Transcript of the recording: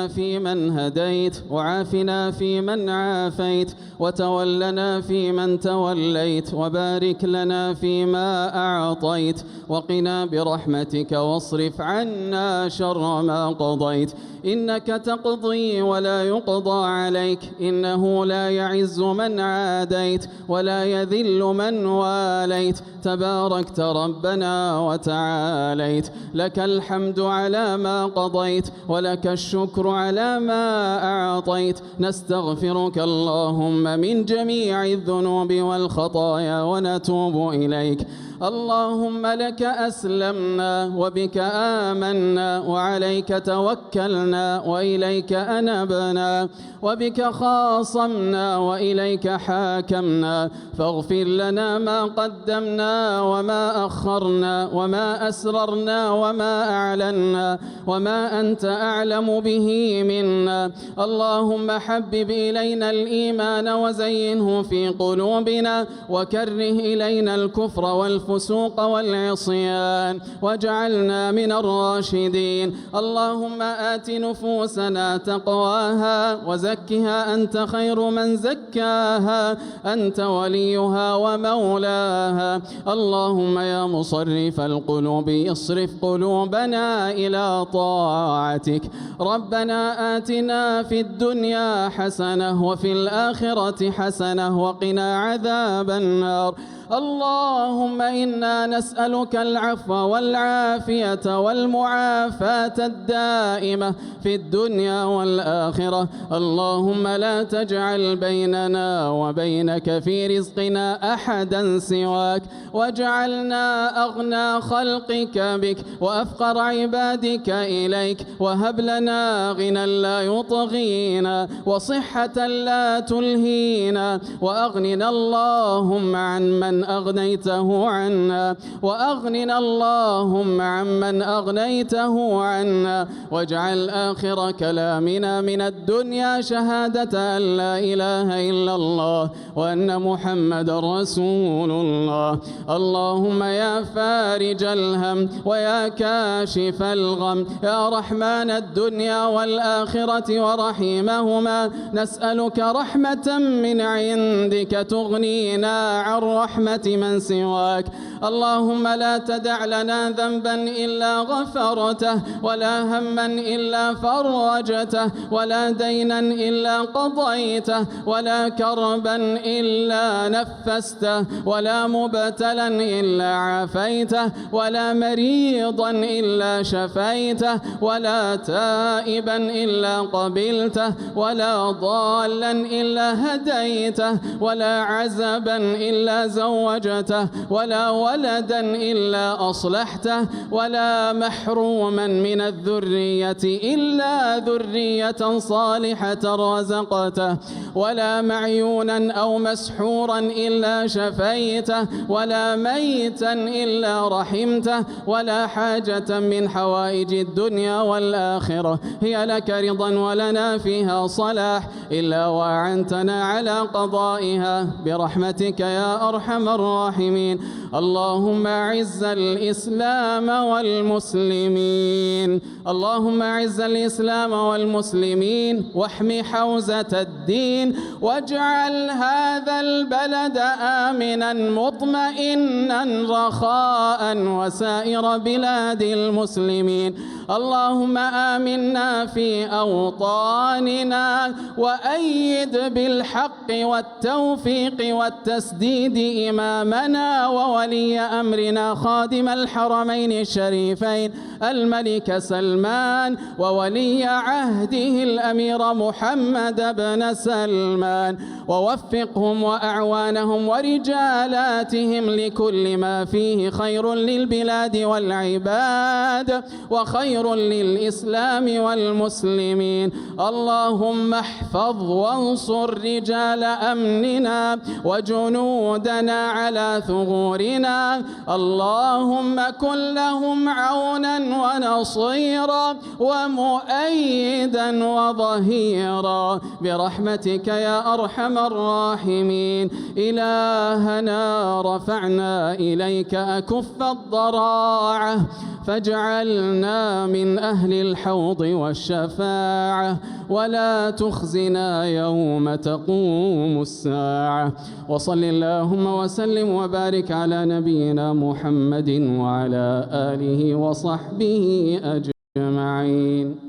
فيمن هديت، وعافنا فيمن عافيت، وتولنا فيمن توليت، وبارك لنا فيما أعطيت، وقنا برحمتك واصرف عنا شر ما قضيت. إنك تقضي ولا يقضى عليك، إنه لا يعز من عاديت ولا يذل من واليت، تباركت ربنا وتعاليت. لك الحمد على ما قضيت، ولك الشكر على ما أعطيت. نستغفرك اللهم من جميع الذنوب والخطايا ونتوب إليك. اللهم لك أسلمنا وبك آمنا وعليك توكلنا وإليك أنبنا، وبك خاصمنا وإليك حاكمنا، فاغفر لنا ما قدمنا وما أخرنا وما أسررنا وما أعلنا وما أنت أعلم به منا. اللهم حبب إلينا الإيمان وزينه في قلوبنا، وكره إلينا الكفر والفسوق والعصيان، واجعلنا من الراشدين. اللهم آت نفوسنا تقواها وزكها أنت خير من زكاها، أنت وليها ومولاها. اللهم يا مصرف القلوب اصرف قلوبنا إلى طاعتك. ربنا آتنا في الدنيا حسنة وفي الآخرة حسنة وقنا عذاب النار. اللهم إنا نسألك العفو والعافية والمعافاة الدائمة في الدنيا والآخرة. اللهم لا تجعل بيننا وبينك في رزقنا أحدا سواك، واجعلنا أغنى خلقك بك وأفقر عبادك إليك، وهب لنا غنى لا يطغينا وصحة لا تلهينا، وأغننا اللهم عن من أغنيته عنا، وأغننا اللهم عمن أغنيته عنا. واجعل آخر كلامنا من الدنيا شهادة أن لا إله إلا الله وأن محمد رسول الله. اللهم يا فارج الهم ويا كاشف الغم يا رحمن الدنيا والآخرة ورحيمهما، نسألك رحمة من عندك تغنينا عن رحمة من سواك. اللهم لا تدع لنا ذنبا إلا غفرته، ولا هما إلا فرجته، ولا دينا إلا قضيته، ولا كربا إلا نفسته، ولا مبتلا إلا عافيته، ولا مريضا إلا شفيته، ولا تائبا إلا قبلته، ولا ضالا إلا هديته، ولا عزبا إلا زوجته، ولا ولدا إلا أصلحته، ولا محروما من الذرية إلا ذرية صالحة رزقته، ولا معيونا أو مسحورا إلا شفيته، ولا ميتا إلا رحمته، ولا حاجة من حوائج الدنيا والآخرة هي لك رضا ولنا فيها صلاح إلا وأعنتنا على قضائها برحمتك يا أرحم الراحمين. اللهم أعز الإسلام والمسلمين، اللهم أعز الإسلام والمسلمين واحم حوزة الدين، واجعل هذا البلد آمنا مطمئنا رخاء وسائر بلاد المسلمين. اللهم آمنا في أوطاننا، وأيد بالحق والتوفيق والتسديد إمامنا وولي أمرنا خادم الحرمين الشريفين الملك سلمان، وولي عهده الأمير محمد بن سلمان، ووفقهم وأعوانهم ورجالاتهم لكل ما فيه خير للبلاد والعباد وخير للإسلام والمسلمين. اللهم احفظ وانصر رجال أمننا وجنودنا على ثغور بنا، اللهم كن لهم عونا ونصيرا ومؤيدا وظهيرا برحمتك يا أرحم الراحمين. إلهنا رفعنا إليك أكف الضراعة فاجعلنا من أهل الحوض والشفاعة ولا تخزنا يوم تقوم الساعة. وصل اللهم وسلم وبارك على نبينا محمد وعلى آله وصحبه أجمعين.